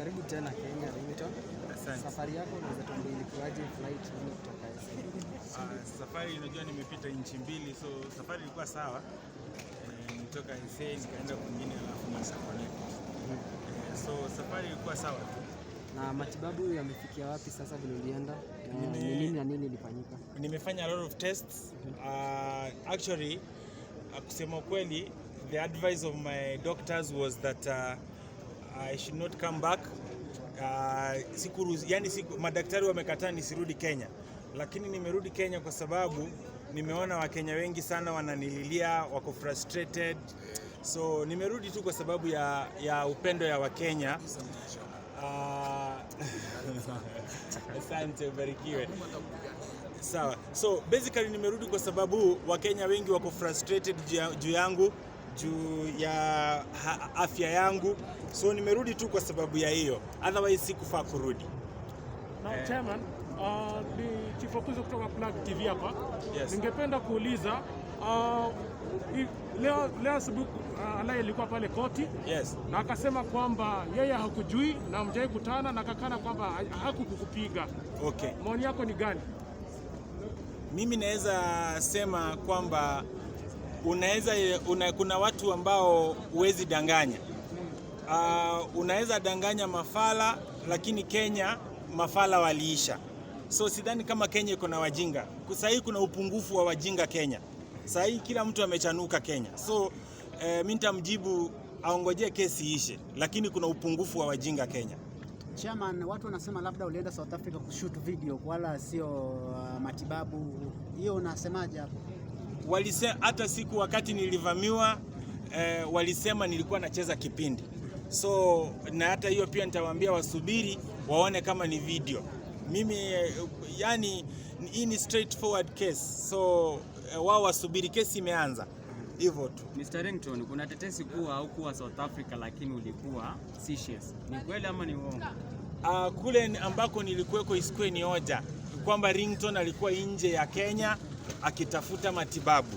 Karibu tena Kenya Ringtone. Asante. Safari yako unaweza tuambia ilikuwaje, flight nini kutoka SA? Safari unajua nimepita nchi mbili, so safari ilikuwa sawa. Nitoka SA nikaenda kwingine alafu nikaconnect. So safari ilikuwa sawa tu. Na matibabu yamefikia wapi sasa vile ulienda? Nini na nini ilifanyika? Nimefanya a lot of tests. Actually, kusema kweli, the advice of my doctors was that I should not come back. Madaktari wamekataa nisirudi Kenya, lakini nimerudi Kenya kwa sababu nimeona Wakenya wengi sana wananililia, wako frustrated. So nimerudi tu kwa sababu ya upendo ya Wakenya. Asante, ubarikiwe. Sawa. So basically nimerudi kwa sababu Wakenya wengi wako frustrated juu yangu, juu ya afya yangu. So nimerudi tu kwa sababu ya hiyo. Otherwise sikufaa kurudi. Now chairman, ni Chief Apoko kutoka Plug TV hapa. Yes. Ningependa kuuliza leo asubuhi Alai alikuwa pale koti. Yes. Na akasema kwamba yeye hakujui na mjai kutana na akakana kwamba hakukupiga. Okay. Maoni yako ni gani? Mimi naweza sema kwamba kuna watu ambao huwezi danganya. Unaweza danganya Mafala, lakini Kenya Mafala waliisha. So sidhani kama Kenya iko na wajinga. Sasa hii kuna upungufu wa wajinga Kenya. Sasa hii kila mtu amechanuka Kenya. So mimi nitamjibu aongojee kesi ishe, lakini kuna upungufu wa wajinga Kenya. Chairman, watu wanasema labda ulienda South Africa kushoot video wala sio matibabu. Hiyo unasemaje hapo? Walisema hata siku wakati nilivamiwa walisema nilikuwa nacheza kipindi. So na hata hiyo pia nitawaambia wasubiri waone kama ni video. Mimi yani hii ni straightforward case. So wao wasubiri, kesi imeanza. Hivyo tu. Mr. Ringtone, kuna tetesi kuwa haukuwa South Africa lakini ulikuwa Seychelles. Ni kweli ama ni uongo? Kule ambako nilikuweko isikwe ni hoja kwamba Ringtone alikuwa nje ya Kenya akitafuta matibabu.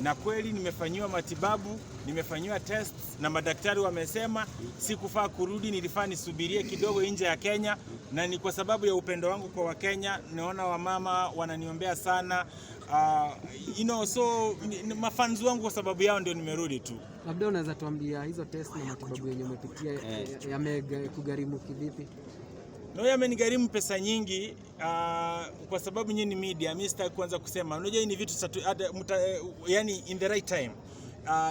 Na kweli nimefanyiwa matibabu, nimefanyiwa tests na madaktari wamesema sikufaa kurudi, nilifaa nisubirie kidogo nje ya Kenya, na ni kwa sababu ya upendo wangu kwa Wakenya. Naona wamama wananiombea sana. So mafans wangu kwa sababu yao ndio nimerudi tu. Labda unaweza tuambia hizo test na matibabu yenye umepitia yamekugharimu kivipi? No, yamenigharimu pesa nyingi kwa sababu nyinyi media, mimi sitaki kuanza kusema. Unajua hii ni vitu yani in the right time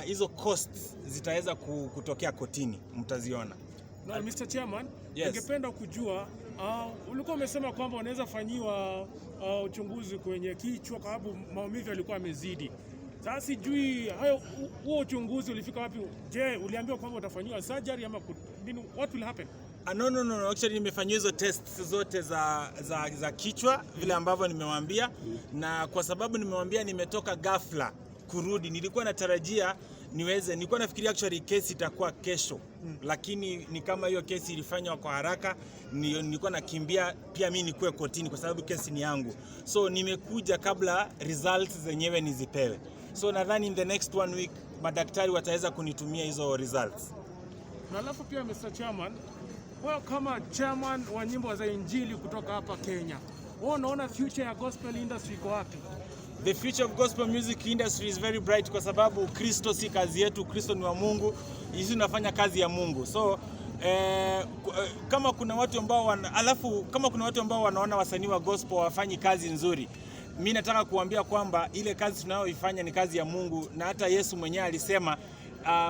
hizo costs zitaweza kutokea kotini, mtaziona. Na Mr. Chairman, yes. Ningependa kujua ulikuwa umesema kwamba unaweza fanyiwa uchunguzi kwenye kichwa kwa sababu maumivu yalikuwa yamezidi. Sasa sijui huo uchunguzi ulifika wapi? Je, uliambiwa kwamba utafanyiwa surgery ama what will happen? No. Actually nimefanyia hizo tests zote za kichwa vile ambavyo nimewaambia, na kwa sababu nimewaambia nimetoka ghafla kurudi, nilikuwa natarajia nilikuwa nafikiria actually kesi itakuwa kesho. Lakini ni kama hiyo kesi ilifanywa kwa haraka, nilikuwa nakimbia pia mimi nikuwe kotini kwa sababu kesi ni yangu. So nimekuja kabla results zenyewe nizipewe. So nadhani in the next 1 week madaktari wataweza kunitumia hizo results. Na alafu pia Mr. Chairman, wewe kama chairman wa nyimbo za Injili kutoka hapa Kenya, wewe unaona future ya gospel industry iko wapi? The future of gospel music industry is very bright kwa sababu Kristo si kazi yetu, Kristo ni wa Mungu. Sisi tunafanya kazi ya Mungu. So kama kuna watu ambao wanaona wasanii wa gospel wafanyi kazi nzuri, mimi nataka kuambia kwamba ile kazi tunayoifanya ni kazi ya Mungu, na hata Yesu mwenyewe alisema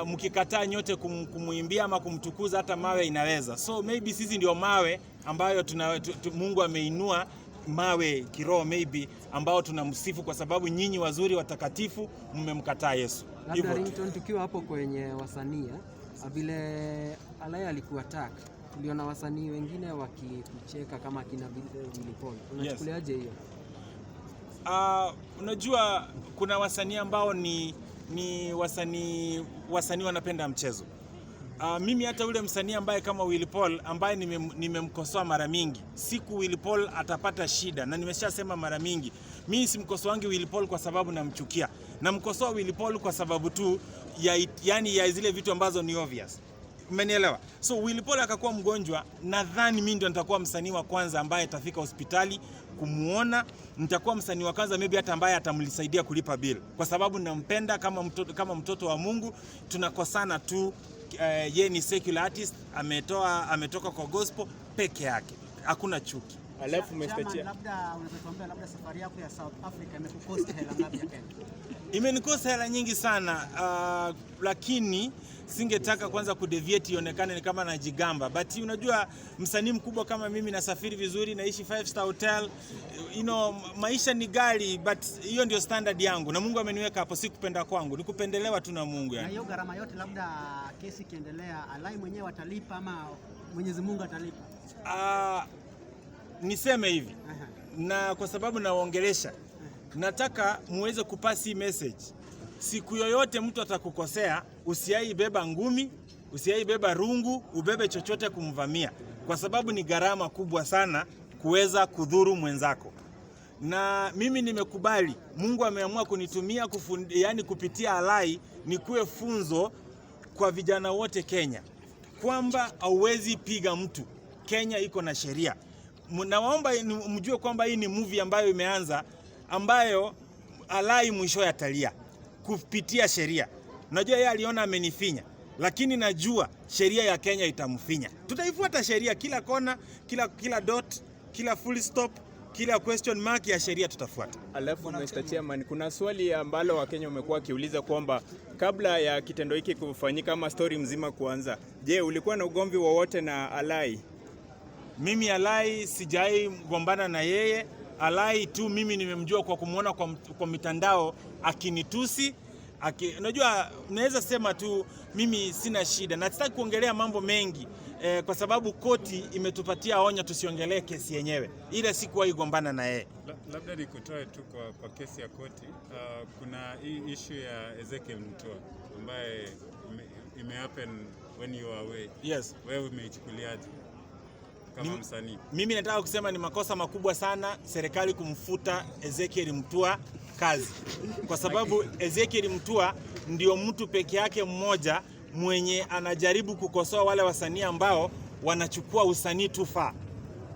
mkikataa nyote kumuimbia ama kumtukuza hata mawe inaweza. So maybe sisi ndio mawe ambayo Mungu ameinua, mawe kiroho maybe ambao tunamsifu kwa sababu nyinyi wazuri watakatifu mmemkataa Yesu. Labda Ringtone, tukiwa hapo kwenye wasanii vile Alai alikuwa attack, tuliona wasanii wengine wakikucheka kama kina Willy Paul. Unachukuliaje hiyo? Unajua kuna wasanii ambao ni wasanii wanapenda mchezo. Mimi hata ule msanii ambaye kama Willy Paul ambaye nimemkosoa mara mingi, siku Willy Paul atapata shida, na nimeshasema mara mingi, mimi simkosoangi Willy Paul kwa sababu namchukia. Namkosoa Willy Paul kwa sababu tu ya zile vitu ambazo ni obvious. Umenielewa? So Willy Paul akakuwa mgonjwa, nadhani mimi ndio nitakuwa msanii wa kwanza ambaye atafika hospitali kumuona, nitakuwa msanii wa kwanza maybe hata ambaye atamlisaidia kulipa bill, kwa sababu nampenda kama mtoto wa Mungu. Tunakosana tu yeye ni secular artist, ametoka kwa gospel peke yake, hakuna chuki. Alafu umestatia, labda unaweza tuambia labda safari yako ya South Africa imekukosta hela ngapi ya Kenya? Imenikosa hela nyingi sana, lakini singetaka kwanza kudeviate ionekane ni kama najigamba, but unajua msanii mkubwa kama mimi nasafiri vizuri, naishi 5-star hotel, maisha ni gali, but hiyo ndio standard yangu na Mungu ameniweka hapo, si kupenda kwangu, ni kupendelewa tu na Mungu yani. Na hiyo gharama yote labda kesi kiendelea, Alai mwenyewe atalipa ama Mwenyezi Mungu atalipa? Niseme hivi, na kwa sababu nawaongelesha, nataka muweze kupasi message. Siku yoyote mtu atakukosea, usiaibeba ngumi, usiaibeba rungu, ubebe chochote kumvamia, kwa sababu ni gharama kubwa sana kuweza kudhuru mwenzako. Na mimi nimekubali, Mungu ameamua kunitumia yani kupitia Alai nikuwe funzo kwa vijana wote Kenya, kwamba hauwezi piga mtu. Kenya iko na sheria. Nawaomba mjue kwamba hii ni movie ambayo imeanza, ambayo Alai mwisho yatalia kupitia sheria. Najua yeye aliona amenifinya, lakini najua sheria ya Kenya itamfinya. Tutaifuata sheria, kila kona, kila dot, kila full stop, kila question mark ya sheria tutafuata. Alafu Mr. Chairman, kuna swali ambalo Wakenya wamekuwa wakiuliza kwamba kabla ya kitendo hiki kufanyika ama story mzima kuanza, je, ulikuwa na ugomvi wowote na Alai? Mimi Alai sijai gombana na yeye. Alai tu mimi nimemjua kwa kumuona kwa mitandao akinitusi. Unajua naweza sema tu mimi sina shida, na sitaki kuongelea mambo mengi kwa sababu koti imetupatia onyo tusiongelee kesi yenyewe. Ile sikuwahi gombana na yeye. Labda nikutoe tu kwa kesi ya koti. Kuna hii issue ya Ezekiel Mutua ambaye imehappen when you are away. Yes. Wewe umeichukuliaje kama msanii? Mimi nataka kusema ni makosa makubwa sana serikali kumfuta Ezekiel Mutua kazi, kwa sababu Ezekiel Mutua ndio mtu peke yake mmoja mwenye anajaribu kukosoa wale wasanii ambao wanachukua usanii too far.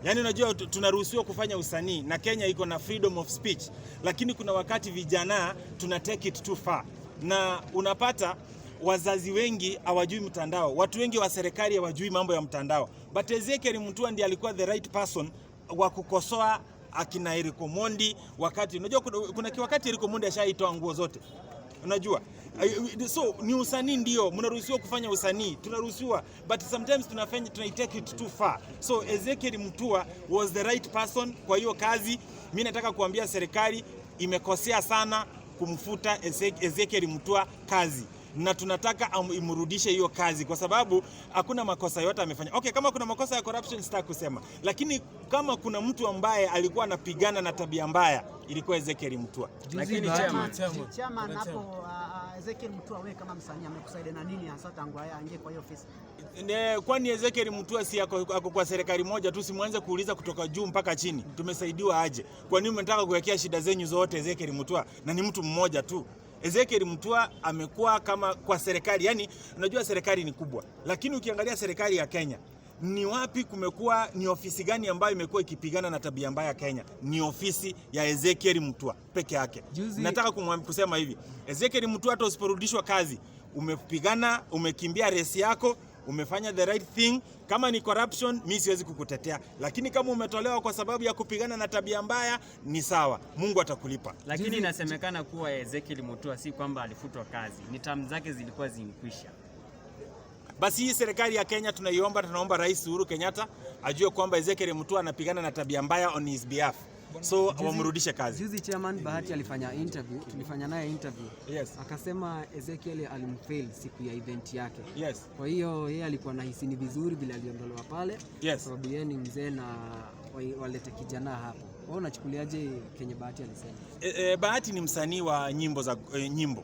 Yaani unajua tunaruhusiwa kufanya usanii na Kenya iko na freedom of speech, lakini kuna wakati vijana tuna take it too far, na unapata wazazi wengi hawajui mtandao, watu wengi wa serikali hawajui mambo ya mtandao, but Ezekiel Mutua ndiye alikuwa the right person wa kukosoa akina Eriko Mondi. Wakati unajua kuna wakati Eriko Mondi ashaitoa nguo zote, unajua. So ni usanii, ndio mnaruhusiwa kufanya usanii, tunaruhusiwa, but sometimes take it too far. So Ezekiel Mutua was the right person kwa hiyo kazi. Mimi nataka kuambia serikali imekosea sana kumfuta Ezekiel Mutua kazi, na tunataka imrudishe hiyo kazi, kwa sababu hakuna makosa yote amefanya. Okay, kama kuna makosa ya corruption sitaki kusema, lakini kama kuna mtu ambaye alikuwa anapigana na tabia mbaya ilikuwa Ezekiel Mutua. Lakini chairman hapo Ezekiel Mutua, wewe kama msanii amekusaidia na nini hasa tangu aingie kwa hiyo ofisi? Kwani Ezekiel Mutua si ako kwa serikali moja tu? Simuanze kuuliza kutoka juu mpaka chini tumesaidiwa aje? Kwa nini mnataka kuwekea shida zenyu zote Ezekiel Mutua, na ni mtu mmoja tu? Ezekiel Mutua amekuwa kama kwa serikali, yani unajua serikali ni kubwa, lakini ukiangalia serikali ya Kenya ni wapi kumekuwa, ni ofisi gani ambayo imekuwa ikipigana na tabia mbaya Kenya? Ni ofisi ya Ezekiel Mutua peke yake. Nataka kusema hivi, Ezekiel Mutua hata usiporudishwa kazi, umepigana, umekimbia resi yako, umefanya the right thing. Kama ni corruption, mimi siwezi kukutetea, lakini kama umetolewa kwa sababu ya kupigana na tabia mbaya, ni sawa, Mungu atakulipa. Lakini inasemekana kuwa Ezekiel Mutua si kwamba alifutwa kazi, ni term zake zilikuwa zimekwisha. Basi hii serikali ya Kenya tunaomba Rais Uhuru Kenyatta ajue kwamba Ezekiel Mutua anapigana na tabia mbaya on his behalf. So wamrudishe kazi. Juzi chairman Bahati tulifanya naye interview. Yes. Akasema Ezekiel alimfail siku ya event yake. Yes. Kwa hiyo yeye alikuwa anahisi ni vizuri bila aliondolewa pale. Yes. Sababu yeye ni mzee na walete kijana hapo. Wewe unachukuliaje Kenya Bahati alisema? Bahati ni msanii wa nyimbo.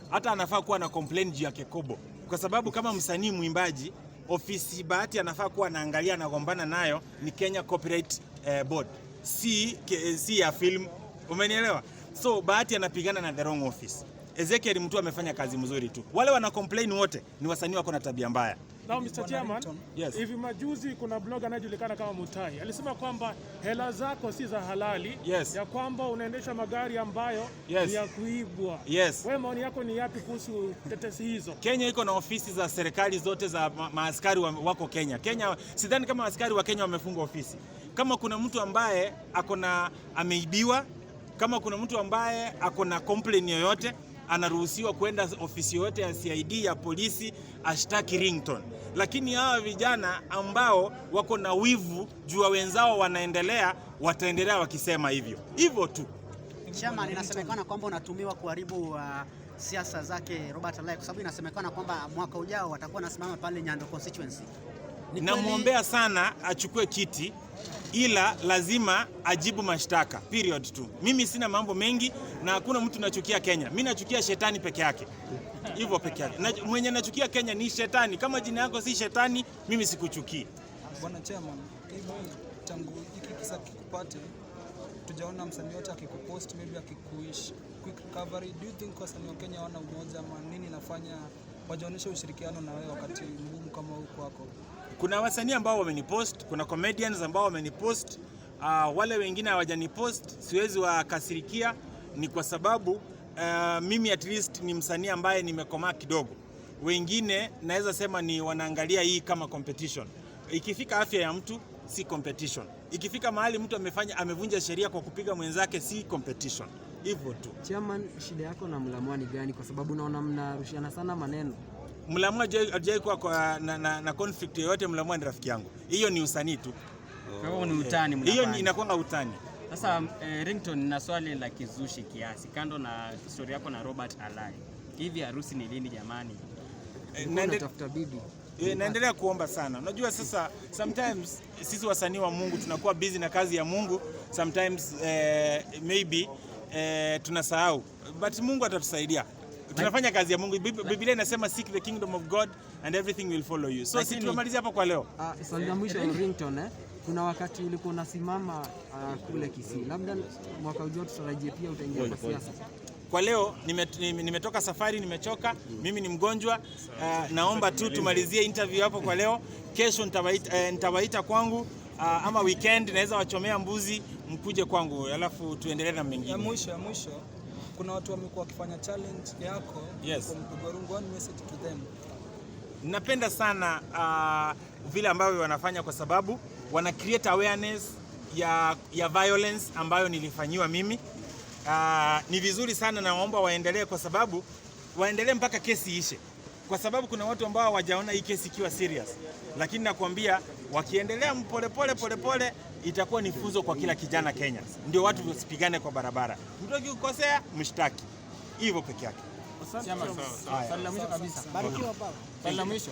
Hata anafaa kuwa na complain juu ya Kekobo. Kwa sababu kama msanii mwimbaji, ofisi Bahati anafaa kuwa anaangalia na gombana nayo ni Kenya Copyright Board. Si ya film, umenielewa? So Bahati anapigana na the wrong office. Ezekiel Mutua amefanya kazi mzuri tu. Wale wana complain wote ni wasanii wako na tabia mbaya. Now Mr. Chairman, Yes. hivi majuzi kuna blog anayejulikana kama Mutai alisema kwamba hela zako si za halali, Yes. ya kwamba unaendesha magari ambayo Yes. ni ya kuibwa. Yes. Wewe maoni yako ni yapi kuhusu tetesi hizo? Kenya iko na ofisi za serikali zote za maaskari wako Kenya. Kenya sidhani kama askari wa Kenya wamefunga ofisi. Kama kuna mtu ambaye ameibiwa, kama kuna mtu ambaye akona complaint yoyote, anaruhusiwa kwenda ofisi yote ya CID ya polisi ashtaki Ringtone. Lakini hawa vijana ambao wako na wivu juu wenzao wanaendelea, wataendelea wakisema hivyo. Hivyo tu. Chairman, inasemekana kwamba unatumiwa kuharibu siasa zake Robert Alai, kwa sababu inasemekana kwamba mwaka ujao watakuwa nasimama pale Nyando constituency. Namwombea sana achukue kiti, ila lazima ajibu mashtaka, period tu. Mimi sina mambo mengi na hakuna mtu nachukia Kenya. Mimi nachukia shetani peke yake. Hivyo peke yake. Mwenye nachukia Kenya ni shetani. Kama jina yako si shetani, mimi sikuchukii. Bwana Chairman, hivi tangu hiki kisa kikupate, tujaona msanii wote akikupost, maybe akikuish quick recovery. Do you think wasanii wa Kenya wana umoja ama nini nafanya wajaonesha ushirikiano na wewe wakati mgumu kama huu kwako? Kuna wasanii ambao wamenipost, kuna comedians ambao wamenipost, wale wengine hawajanipost, siwezi wakasirikia, ni kwa sababu mimi at least ni msanii ambaye nimekomaa kidogo. Wengine naweza sema ni wanaangalia hii kama competition. Ikifika afya ya mtu si competition. Ikifika mahali mtu amevunja sheria kwa kupiga mwenzake si competition. Hivyo tu. Chairman, shida yako na Mlamwa ni gani? Kwa sababu naona mnarushiana sana maneno. Mlamwa hajai kuwa na conflict yoyote. Mlamwa ni rafiki yangu. Hiyo ni usanii tu. Kwa hiyo ni utani mnafanya. Hiyo inakuwa utani. Sasa Ringtone, na swali la kizushi kiasi, kando na story yako na Robert Alai, hivi harusi ni lini jamani? Natafuta bibi. Naendelea kuomba sana. Unajua sasa sometimes sisi wasanii wa Mungu tunakuwa busy na kazi ya Mungu. Sometimes maybe tunasahau. But Mungu atatusaidia. Tunafanya kazi ya Mungu. Biblia inasema seek the kingdom of God and everything will follow you. So sisi tumemalizia hapo kwa leo. Swali la mwisho Ringtone, kuna wakati ulikuwa unasimama kule Kisii. Labda mwaka ujao tutarajie pia utaingia kwa siasa. Kwa leo nimetoka safari, nimechoka, mimi ni mgonjwa. Naomba tu tumalizie interview hapo kwa leo. Kesho nitawaita kwangu, ama weekend naweza wachomea mbuzi mkuje kwangu, alafu tuendelee na mengine. Ya mwisho kuna watu wamekuwa wakifanya challenge yako. Yes. Kwa mpigwa rungu, one message to them. Napenda sana vile ambavyo wanafanya, kwa sababu wana create awareness ya violence ambayo nilifanyiwa mimi. Ni vizuri sana, na naomba waendelee, kwa sababu waendelee mpaka kesi ishe, kwa sababu kuna watu ambao hawajaona hii kesi ikiwa serious. Lakini nakwambia wakiendelea pole itakuwa ni funzo kwa kila kijana Kenya. Ndio watu wasipigane kwa barabara. Mtu akikosea mshtaki. Hivyo peke yake. Swali la mwisho kabisa. Barikiwa baba. Swali la mwisho.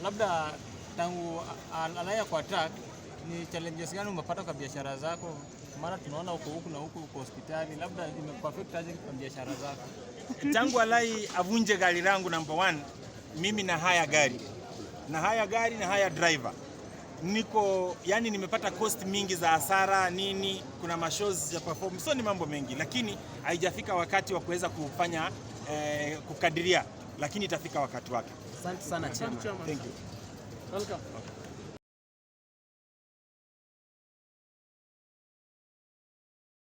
Labda tangu Alai kwa track, ni challenges gani umepata kwa biashara zako? Maana tunaona uko huku na huku, uko hospitali, labda imeperfect aje kwa biashara zako? Tangu Alai avunje gari langu number 1, mimi na haya gari na haya driver, yani nimepata cost mingi za hasara nini, kuna mashows ya perform, so ni mambo mengi, lakini haijafika wakati wa kuweza kufanya kukadiria, lakini itafika wakati wake. Asante sana Chairman. Thank you. Welcome.